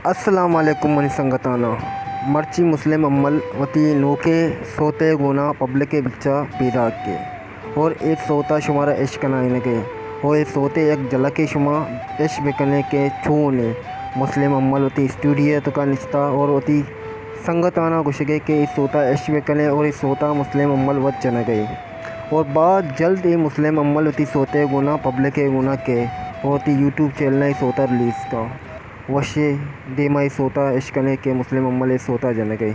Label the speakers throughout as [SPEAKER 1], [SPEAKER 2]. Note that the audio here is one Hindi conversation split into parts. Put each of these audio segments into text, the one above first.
[SPEAKER 1] अस्सलाम वालेकुम मनी संगताना मर्ची मुस्लिम अम्मल वती नोके सोते गुना पब्लिक के बच्चा पैदा के और एक सोता शुमारा इश्क नाइन के और एक सोते एक झलक शुमा इश्क बिकने के छूने मुस्लिम अम्मल वती स्टूडियो तो का निश्ता और वती संगताना गुशगे के इस सोता इश्क बिकने और इस सोता मुस्लिम अम्मल वत चन गए और बाद जल्द ही मुस्लिम अम्मल वती सोते गुना पब्लिक के गुना के और वती यूट्यूब चैनल ही सोता रिलीज़ का वशे देमाई सोता इश्कने के मुस्लिम अम्मल सोता जन गई।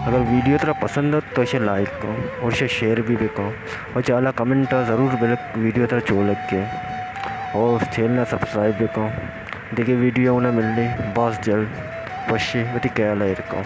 [SPEAKER 1] अगर वीडियो तेरा पसंद हो तो इसे लाइक करो और इसे शेयर भी करो और चाला कमेंट ज़रूर वीडियो तेरा चो लग के और चैनल सब्सक्राइब भी करो। देखिए वीडियो उन्हें मिलनी बहुत जल्द वशी क्या रखो।